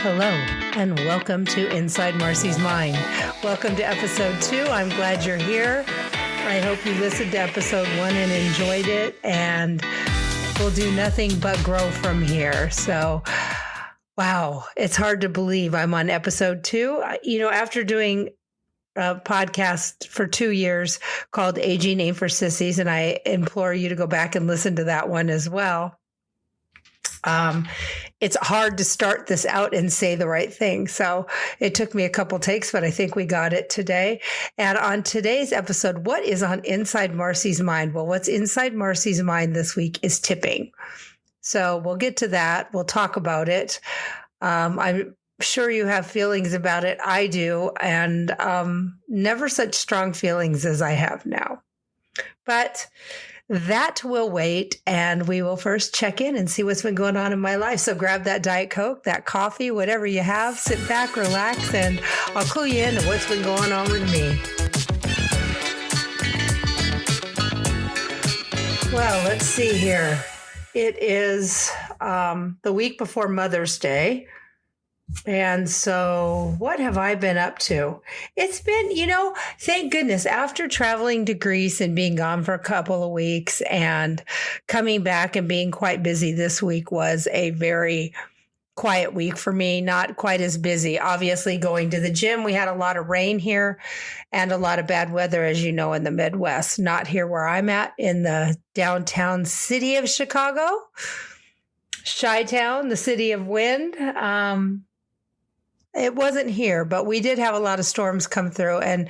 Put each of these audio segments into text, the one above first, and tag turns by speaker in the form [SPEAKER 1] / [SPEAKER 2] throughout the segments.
[SPEAKER 1] Hello, and welcome to Inside Marcy's Mind. Welcome to episode 2. I'm glad you're here. I hope you listened to episode 1 and enjoyed it, and we'll do nothing but grow from here. So, wow, it's hard to believe I'm on episode 2. After doing a podcast for 2 years called Aging Ain't for Sissies, and I implore you to go back and listen to that one as well. It's hard to start this out and say the right thing. So it took me a couple takes, but I think we got it today. And on today's episode, what is on Inside Marcy's Mind? Well, what's inside Marcy's mind this week is tipping. So we'll get to that. We'll talk about it. I'm sure you have feelings about it. I do. And never such strong feelings as I have now. But that will wait, and we will first check in and see what's been going on in my life. So grab that Diet Coke, that coffee, whatever you have, sit back, relax, and I'll clue you in to what's been going on with me. Well, let's see here. It is the week before Mother's Day. And so what have I been up to? It's been, thank goodness, after traveling to Greece and being gone for a couple of weeks and coming back and being quite busy, this week was a very quiet week for me, not quite as busy. Obviously, going to the gym, we had a lot of rain here and a lot of bad weather, as you know, in the Midwest, not here where I'm at in the downtown city of Chicago, Chi-town, the city of wind. It wasn't here, but we did have a lot of storms come through, and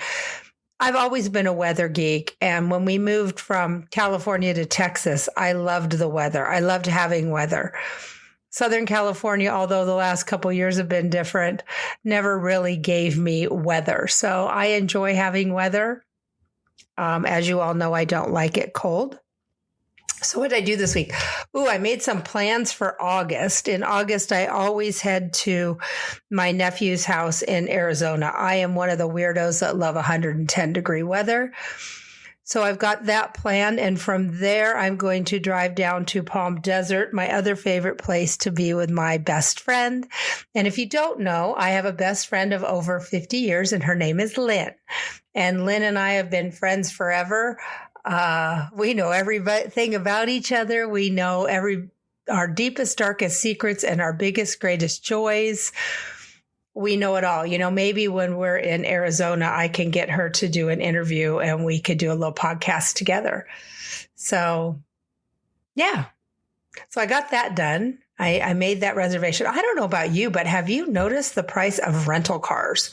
[SPEAKER 1] I've always been a weather geek. And when we moved from California to Texas, I loved the weather. I loved having weather. Southern California, although the last couple of years have been different, never really gave me weather. So I enjoy having weather. As you all know, I don't like it cold. So what did I do this week? I made some plans for August. In August, I always head to my nephew's house in Arizona. I am one of the weirdos that love 110-degree weather. So I've got that planned. And from there, I'm going to drive down to Palm Desert, my other favorite place to be with my best friend. And if you don't know, I have a best friend of over 50 years, and her name is Lynn. And Lynn and I have been friends forever. We know everything about each other. We know our deepest, darkest secrets and our biggest, greatest joys. We know it all. Maybe when we're in Arizona, I can get her to do an interview and we could do a little podcast together. So, yeah. So I got that done. I made that reservation. I don't know about you, but have you noticed the price of rental cars?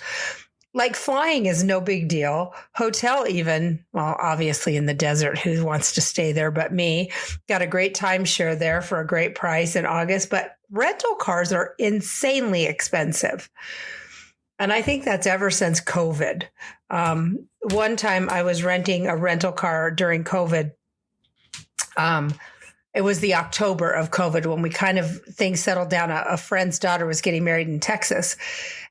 [SPEAKER 1] Like flying is no big deal. Hotel even, well, obviously in the desert, who wants to stay there but me? Got a great timeshare there for a great price in August, but rental cars are insanely expensive. And I think that's ever since COVID. One time I was renting a rental car during COVID. It was the October of COVID when we things settled down. A friend's daughter was getting married in Texas.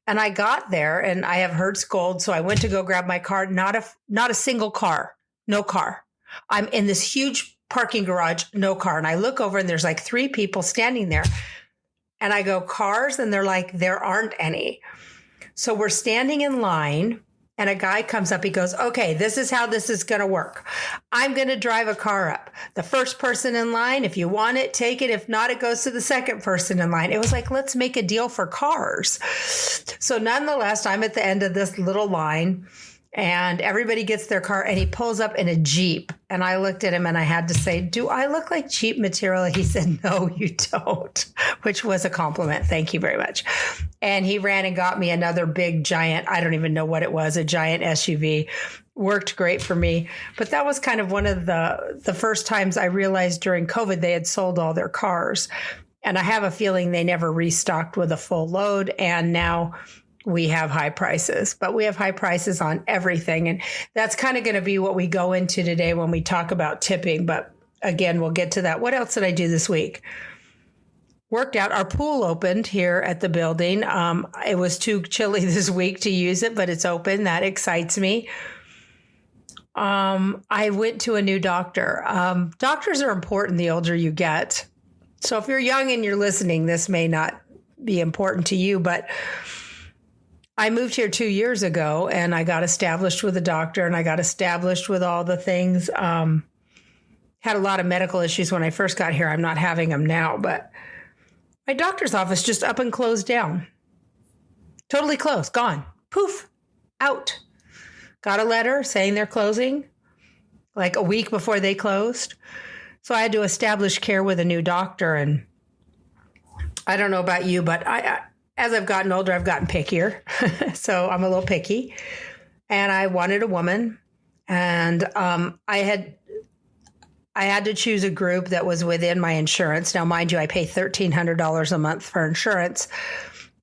[SPEAKER 1] And I got there and I have heard scold. So I went to go grab my car. Not a single car, no car. I'm in this huge parking garage, no car. And I look over and there's like 3 people standing there. And I go, cars? And they're like, there aren't any. So we're standing in line. And a guy comes up, he goes, okay, this is how this is going to work. I'm going to drive a car up. The first person in line, if you want it, take it. If not, it goes to the second person in line. It was like, let's make a deal for cars. So nonetheless, I'm at the end of this little line and everybody gets their car and he pulls up in a Jeep. And I looked at him and I had to say, do I look like cheap material? He said, no, you don't, which was a compliment. Thank you very much. And he ran and got me another big giant, I don't even know what it was, a giant SUV. Worked great for me. But that was kind of one of the first times I realized during COVID they had sold all their cars. And I have a feeling they never restocked with a full load. And now we have high prices, but we have high prices on everything. And that's kind of going to be what we go into today when we talk about tipping. But again, we'll get to that. What else did I do this week? Worked out. Our pool opened here at the building. It was too chilly this week to use it, but it's open. That excites me. I went to a new doctor. Doctors are important the older you get. So if you're young and you're listening, this may not be important to you, but I moved here 2 years ago and I got established with a doctor and I got established with all the things. Had a lot of medical issues when I first got here. I'm not having them now, but my doctor's office just up and closed down. Totally closed, gone, poof, out. Got a letter saying they're closing like a week before they closed. So I had to establish care with a new doctor. And I don't know about you, but as I've gotten older, I've gotten pickier. So I'm a little picky. And I wanted a woman. And I had to choose a group that was within my insurance. Now, mind you, I pay $1,300 a month for insurance.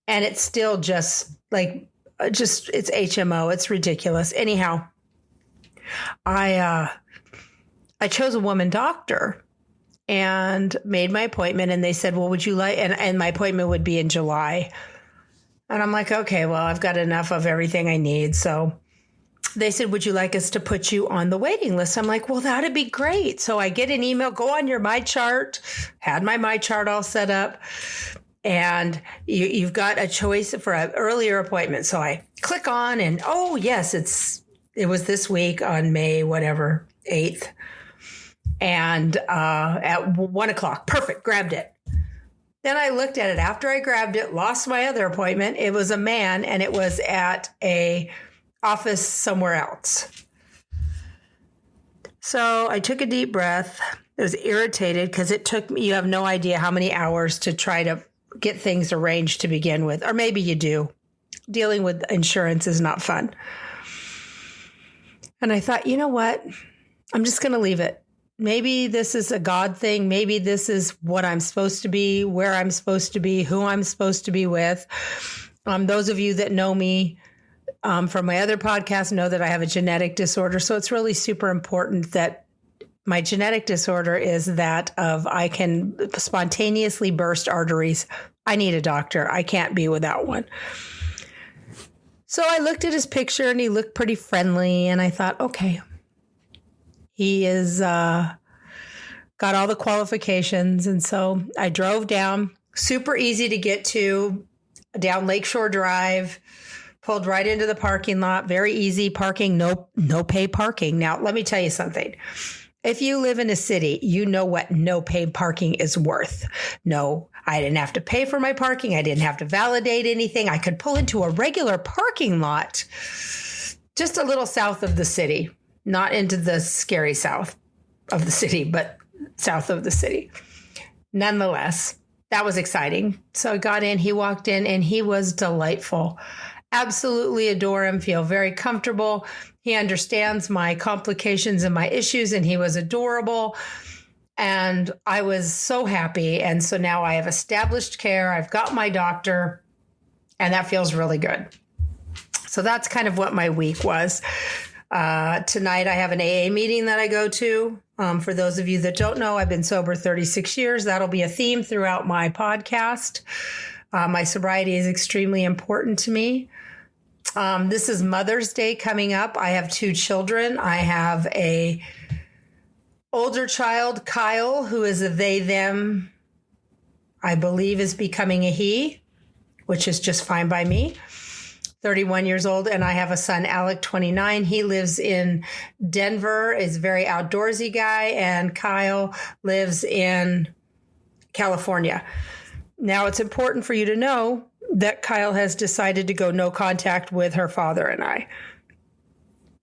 [SPEAKER 1] And it's still just it's HMO. It's ridiculous. Anyhow, I chose a woman doctor and made my appointment, and they said, well, would you like, and my appointment would be in July. And I'm like, okay, well, I've got enough of everything I need. So they said, would you like us to put you on the waiting list? I'm like, well, that'd be great. So I get an email, go on your My Chart, had my My Chart all set up, and you've got a choice for an earlier appointment. So I click on and, oh, yes, it was this week on May, 8th. And at 1 o'clock, perfect, grabbed it. Then I looked at it after I grabbed it, lost my other appointment. It was a man, and it was at a office somewhere else. So I took a deep breath. I was irritated because it took me, you have no idea how many hours to try to get things arranged to begin with. Or maybe you do. Dealing with insurance is not fun. And I thought, you know what? I'm just going to leave it. Maybe this is a God thing. Maybe this is what I'm supposed to be, where I'm supposed to be, who I'm supposed to be with. Those of you that know me from my other podcast know that I have a genetic disorder. So it's really super important that my genetic disorder is that of I can spontaneously burst arteries. I need a doctor. I can't be without one. So I looked at his picture and he looked pretty friendly. And I thought, okay, he is got all the qualifications. And so I drove down, super easy to get to, down Lakeshore Drive, pulled right into the parking lot, very easy parking, no pay parking. Now, let me tell you something. If you live in a city, you know what no pay parking is worth. No, I didn't have to pay for my parking. I didn't have to validate anything. I could pull into a regular parking lot just a little south of the city, not into the scary south of the city, but south of the city. Nonetheless, that was exciting. So I got in, he walked in, and he was delightful. Absolutely adore him, feel very comfortable. He understands my complications and my issues, and he was adorable. And I was so happy. And so now I have established care. I've got my doctor, and that feels really good. So that's kind of what my week was. Tonight, I have an AA meeting that I go to. For those of you that don't know, I've been sober 36 years. That'll be a theme throughout my podcast. My sobriety is extremely important to me. This is Mother's Day coming up. I have 2 children. I have a older child, Kyle, who is a they, them, I believe is becoming a he, which is just fine by me. 31 years old. And I have a son, Alec, 29. He lives in Denver, is a very outdoorsy guy. And Kyle lives in California. Now, it's important for you to know that Kyle has decided to go no contact with her father and I.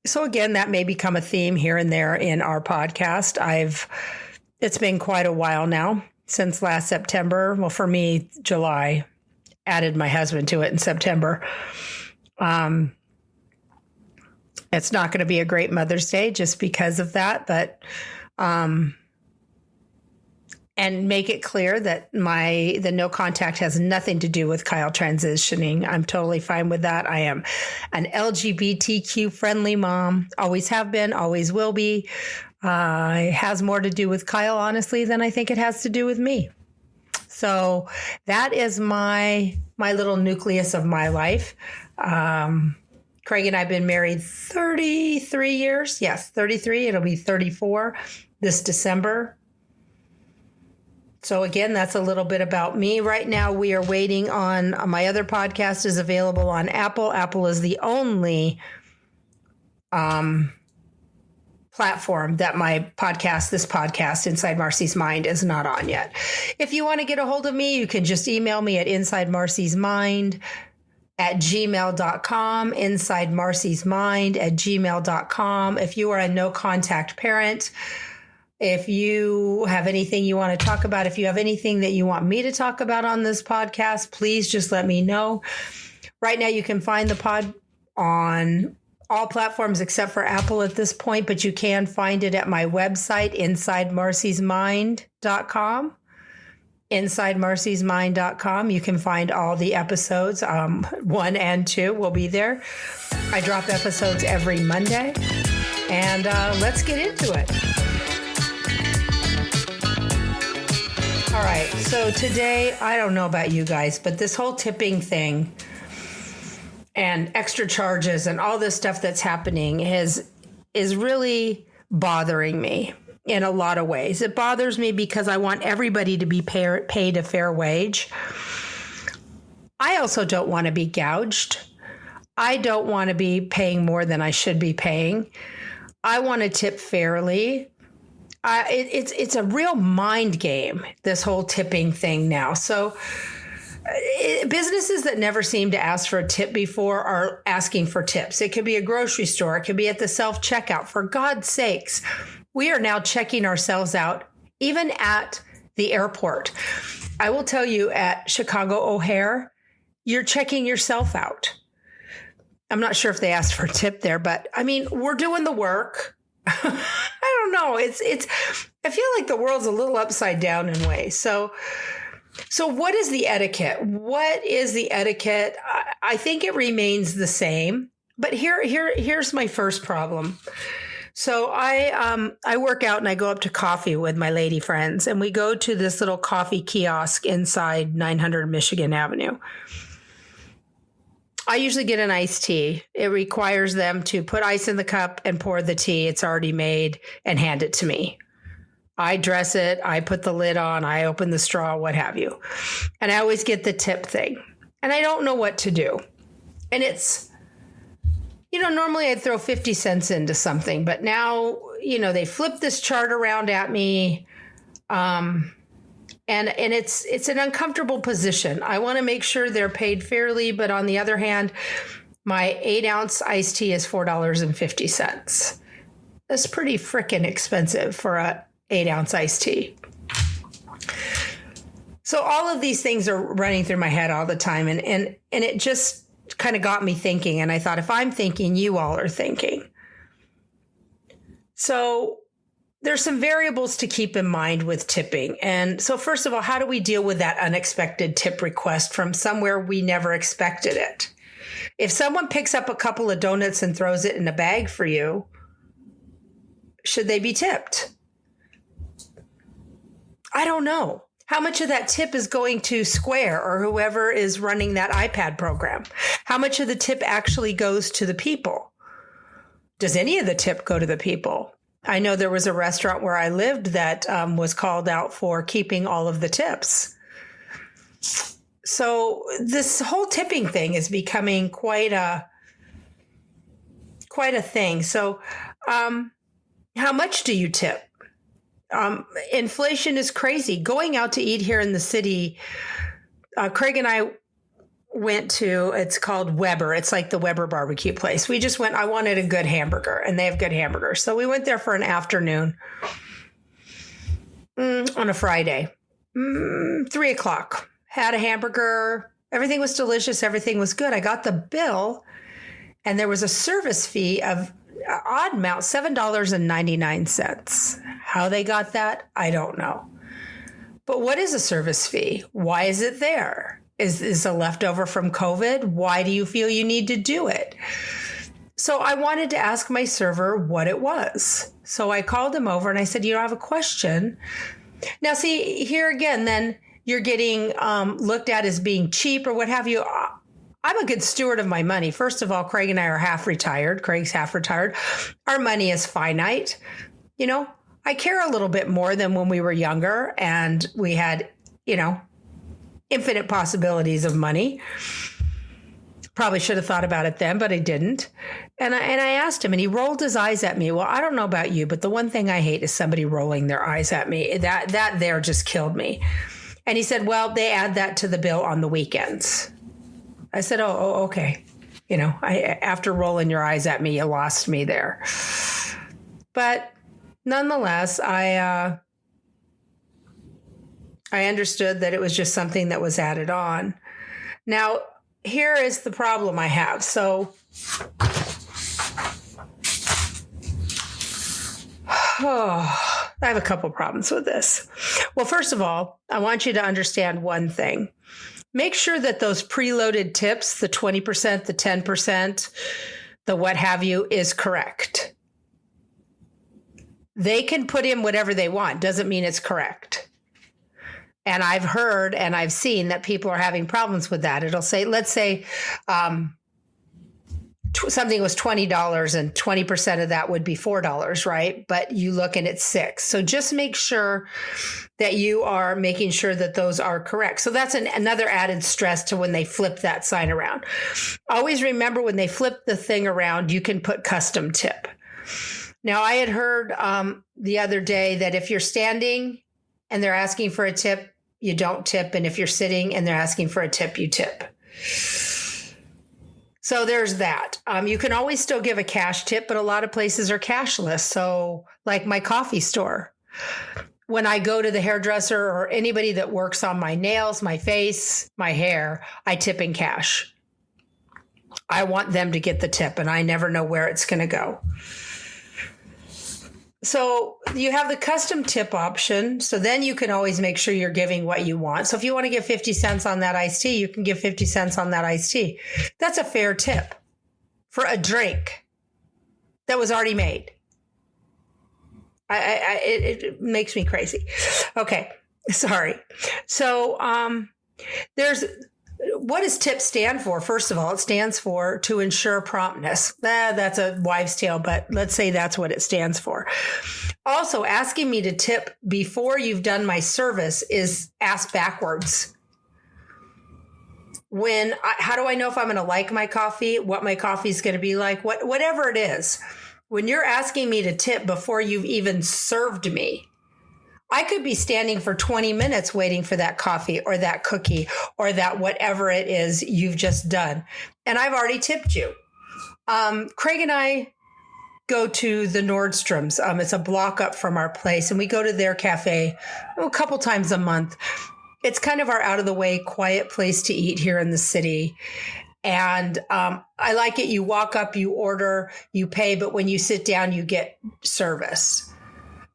[SPEAKER 1] So again, that may become a theme here and there in our podcast. It's been quite a while now since last September. Well, for me, July. Added my husband to it in September. It's not going to be a great Mother's Day just because of that, but and make it clear that the no contact has nothing to do with Kyle transitioning. I'm totally fine with that. I am an LGBTQ friendly mom, always have been, always will be. It has more to do with Kyle, honestly, than I think it has to do with me. So that is my little nucleus of my life. Craig and I have been married 33 years. Yes, 33. It'll be 34 this December. So again, that's a little bit about me. Right now, we are waiting on my other podcast is available on Apple. Apple is the only platform that this podcast, Inside Marcy's Mind, is not on yet. If you want to get a hold of me, you can just email me at insidemarcysmind@gmail.com, insidemarcysmind@gmail.com. If you are a no contact parent, if you have anything you want to talk about, if you have anything that you want me to talk about on this podcast, please just let me know. Right now, you can find the pod on all platforms except for Apple at this point, but you can find it at my website, insidemarcysmind.com. InsideMarcysMind.com. You can find all the episodes. 1 and 2 will be there. I drop episodes every Monday. And let's get into it. All right. So today, I don't know about you guys, but this whole tipping thing and extra charges and all this stuff that's happening is really bothering me in a lot of ways. It bothers me because I want everybody to be paid a fair wage. I also don't want to be gouged. I don't want to be paying more than I should be paying. I want to tip fairly. It's a real mind game, this whole tipping thing now. So businesses that never seem to ask for a tip before are asking for tips. It could be a grocery store. It could be at the self-checkout. For God's sakes, we are now checking ourselves out, even at the airport. I will tell you, at Chicago O'Hare, you're checking yourself out. I'm not sure if they asked for a tip there, but I mean, we're doing the work. I don't know. I feel like the world's a little upside down in ways. So what is the etiquette? What is the etiquette? I think it remains the same, but here's my first problem. So I work out and I go up to coffee with my lady friends, and we go to this little coffee kiosk inside 900 Michigan Avenue. I usually get an iced tea. It requires them to put ice in the cup and pour the tea. It's already made and hand it to me. I dress it. I put the lid on. I open the straw, what have you. And I always get the tip thing. And I don't know what to do. And it's, normally I'd throw 50 cents into something. But now, they flip this chart around at me. And it's an uncomfortable position. I want to make sure they're paid fairly. But on the other hand, my 8-ounce iced tea is $4.50. That's pretty freaking expensive for a 8-ounce iced tea. So all of these things are running through my head all the time. And it just kind of got me thinking. And I thought, if I'm thinking, you all are thinking. So there's some variables to keep in mind with tipping. And so first of all, how do we deal with that unexpected tip request from somewhere we never expected it? If someone picks up a couple of donuts and throws it in a bag for you, should they be tipped? I don't know. How much of that tip is going to Square or whoever is running that iPad program? How much of the tip actually goes to the people? Does any of the tip go to the people? I know there was a restaurant where I lived that was called out for keeping all of the tips. So this whole tipping thing is becoming quite a thing. So how much do you tip? Inflation is crazy. Going out to eat here in the city, Craig and I went to, it's called Weber. It's like the Weber barbecue place. We just went, I wanted a good hamburger, and they have good hamburgers. So we went there for an afternoon on a Friday, 3:00. Had a hamburger. Everything was delicious. Everything was good. I got the bill, and there was a service fee of odd amount, $7.99. How they got that, I don't know. But what is a service fee? Why is it there? Is a leftover from COVID? Why do you feel you need to do it? So I wanted to ask my server what it was. So I called him over and I said, I have a question. Now, see, here again, then you're getting looked at as being cheap or what have you. I'm a good steward of my money. First of all, Craig and I are half retired. Craig's half retired. Our money is finite. I I care a little bit more than when we were younger and we had, infinite possibilities of money. Probably should have thought about it then, but I didn't. And I asked him, and he rolled his eyes at me. Well, I don't know about you, but the one thing I hate is somebody rolling their eyes at me. That there just killed me. And he said, well, they add that to the bill on the weekends. I said, oh, okay. After rolling your eyes at me, you lost me there. But nonetheless, I understood that it was just something that was added on. Now, here is the problem I have. So, I have a couple problems with this. Well, first of all, I want you to understand one thing. Make sure that those preloaded tips, the 20%, the 10%, the what have you, is correct. They can put in whatever they want. Doesn't mean it's correct. And I've heard and I've seen that people are having problems with that. It'll say, let's say something was $20 and 20% of that would be $4, right? But you look and it's $6. So just make sure that you are making sure that those are correct. So that's another added stress to when they flip that sign around. Always remember when they flip the thing around, you can put custom tip. Now, I had heard the other day that if you're standing and they're asking for a tip, you don't tip. And if you're sitting and they're asking for a tip, you tip. So there's that. You can always still give a cash tip, but a lot of places are cashless. So like my coffee store, when I go to the hairdresser or anybody that works on my nails, my face, my hair, I tip in cash. I want them to get the tip and I never know where it's going to go. So you have the custom tip option. So then you can always make sure you're giving what you want. So if you want to give 50 cents on that iced tea, you can give 50 cents on that iced tea. That's a fair tip for a drink that was already made. It makes me crazy. Okay. Sorry. So what does tip stand for? First of all, it stands for to ensure promptness. That's a wives' tale, but let's say that's what it stands for. Also, asking me to tip before you've done my service is asked backwards. How do I know if I'm going to like my coffee, what my coffee is going to be like, whatever it is? When you're asking me to tip before you've even served me, I could be standing for 20 minutes waiting for that coffee or that cookie or that whatever it is you've just done. And I've already tipped you. Craig and I go to the Nordstrom's. It's a block up from our place, and we go to their cafe a couple times a month. It's kind of our out of the way, quiet place to eat here in the city. And I like it. You walk up, you order, you pay, but when you sit down, you get service.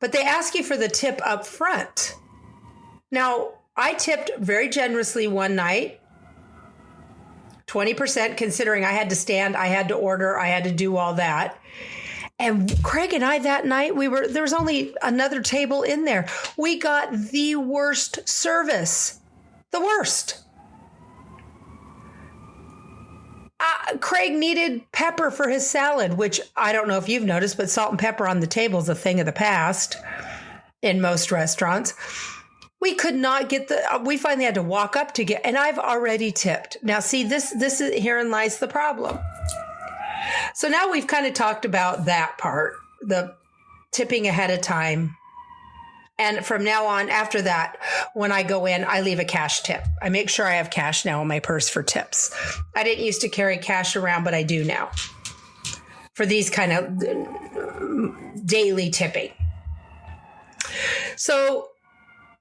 [SPEAKER 1] But they ask you for the tip up front. Now, I tipped very generously one night, 20%, considering I had to stand, I had to order, I had to do all that. And Craig and I that night, there was only another table in there. We got the worst service, the worst. Craig needed pepper for his salad, which I don't know if you've noticed, but salt and pepper on the table is a thing of the past in most restaurants. We could not get we finally had to walk up to get, and I've already tipped. Now, see, this is herein lies the problem. So now we've kind of talked about that part, the tipping ahead of time. And from now on, after that, when I go in, I leave a cash tip. I make sure I have cash now in my purse for tips. I didn't used to carry cash around, but I do now for these kind of daily tipping. So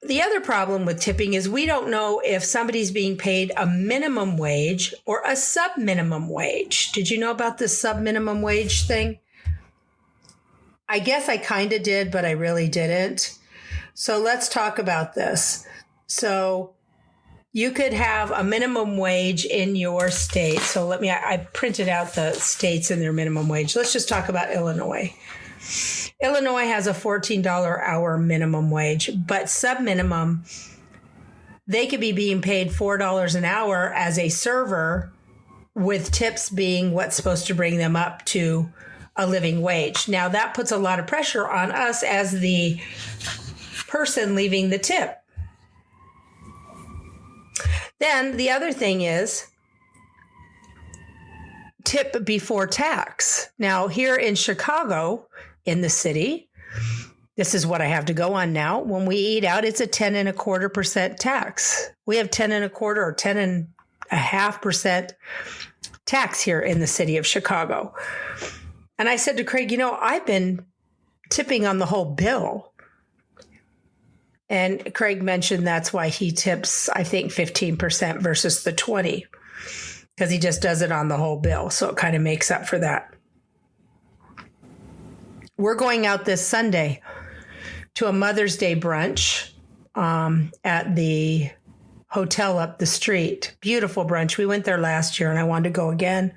[SPEAKER 1] the other problem with tipping is we don't know if somebody's being paid a minimum wage or a sub-minimum wage. Did you know about this sub-minimum wage thing? I guess I kind of did, but I really didn't. So let's talk about this. So you could have a minimum wage in your state. So I printed out the states and their minimum wage. Let's just talk about Illinois. Illinois has a $14 hour minimum wage, but sub-minimum, they could be being paid $4 an hour as a server, with tips being what's supposed to bring them up to a living wage. Now that puts a lot of pressure on us as the person leaving the tip. Then the other thing is tip before tax. Now here in Chicago, in the city, this is what I have to go on now. When we eat out, it's a 10.25% tax. We have 10.25 or 10.5% tax here in the city of Chicago. And I said to Craig, I've been tipping on the whole bill. And Craig mentioned that's why he tips, I think, 15% versus the 20%, because he just does it on the whole bill. So it kind of makes up for that. We're going out this Sunday to a Mother's Day brunch at the hotel up the street. Beautiful brunch. We went there last year and I wanted to go again.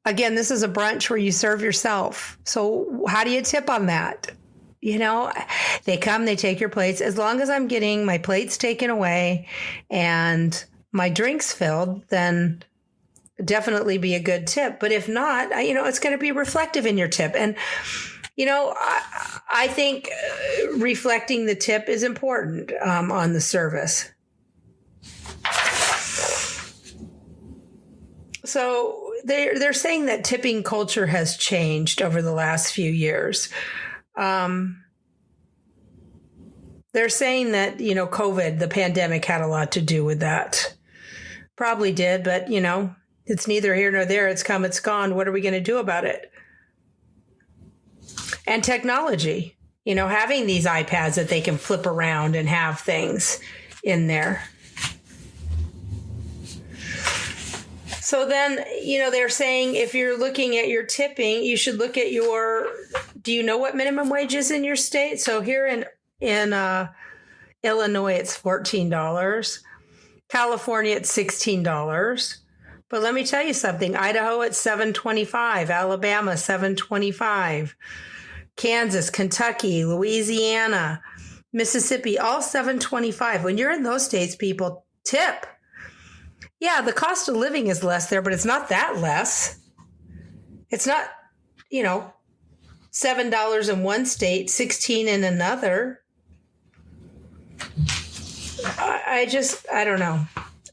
[SPEAKER 1] Again, this is a brunch where you serve yourself. So how do you tip on that? They come, they take your plates. As long as I'm getting my plates taken away and my drinks filled, then definitely be a good tip. But if not, it's going to be reflective in your tip. And, I think reflecting the tip is important on the service. So they're saying that tipping culture has changed over the last few years. They're saying that, COVID, the pandemic, had a lot to do with that. Probably did, but, it's neither here nor there. It's come, it's gone. What are we going to do about it? And technology, having these iPads that they can flip around and have things in there. So then, they're saying if you're looking at your tipping, you should look at do you know what minimum wage is in your state? So here in Illinois, it's $14. California, it's $16. But let me tell you something. Idaho, it's $7.25. Alabama, $7.25. Kansas, Kentucky, Louisiana, Mississippi, all $7.25. When you're in those states, people tip. Yeah, the cost of living is less there, but it's not that less. It's not, $7 in one state, $16 in another. I don't know.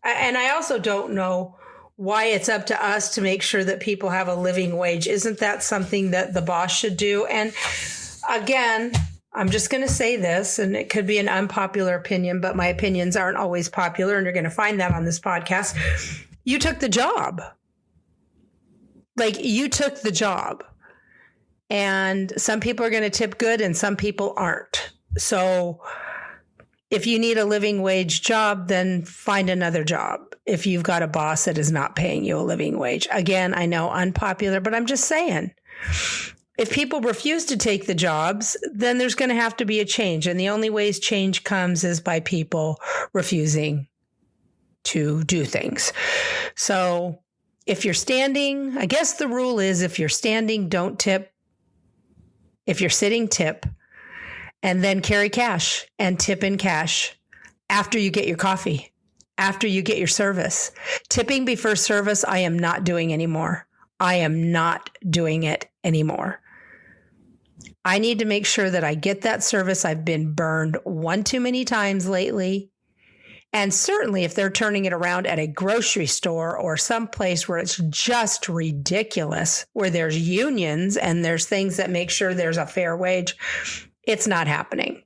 [SPEAKER 1] And I also don't know why it's up to us to make sure that people have a living wage. Isn't that something that the boss should do? And again, I'm just going to say this, and it could be an unpopular opinion, but my opinions aren't always popular, and you're going to find that on this podcast. You took the job. You took the job. And some people are going to tip good and some people aren't. So if you need a living wage job, then find another job. If you've got a boss that is not paying you a living wage. Again, I know unpopular, but I'm just saying, if people refuse to take the jobs, then there's going to have to be a change. And the only ways change comes is by people refusing to do things. So if you're standing, I guess the rule is if you're standing, don't tip. If you're sitting, tip. And then carry cash and tip in cash after you get your coffee, after you get your service. Tipping before service, I am not doing anymore. I am not doing it anymore. I need to make sure that I get that service. I've been burned one too many times lately. And certainly if they're turning it around at a grocery store or someplace where it's just ridiculous, where there's unions and there's things that make sure there's a fair wage, it's not happening.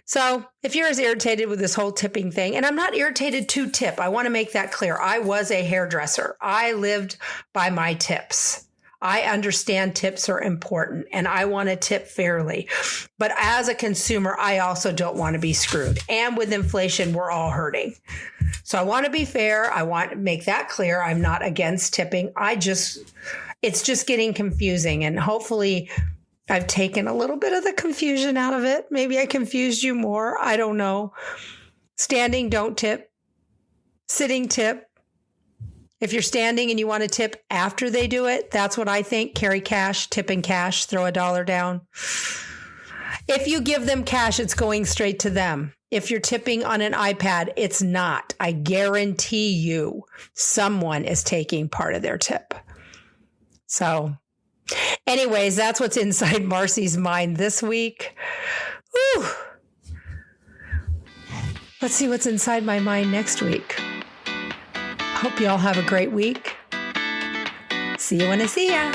[SPEAKER 1] So if you're as irritated with this whole tipping thing, and I'm not irritated to tip, I want to make that clear. I was a hairdresser. I lived by my tips. I understand tips are important and I want to tip fairly. But as a consumer, I also don't want to be screwed. And with inflation, we're all hurting. So I want to be fair. I want to make that clear. I'm not against tipping. It's just getting confusing. And hopefully I've taken a little bit of the confusion out of it. Maybe I confused you more. I don't know. Standing, don't tip. Sitting, tip. If you're standing and you want to tip after they do it, that's what I think. Carry cash, tip in cash, throw $1 down. If you give them cash, it's going straight to them. If you're tipping on an iPad, it's not. I guarantee you someone is taking part of their tip. So Anyways, that's what's inside Marcy's mind this week. Whew. Let's see what's inside my mind next week. Hope you all have a great week. See you when I see ya.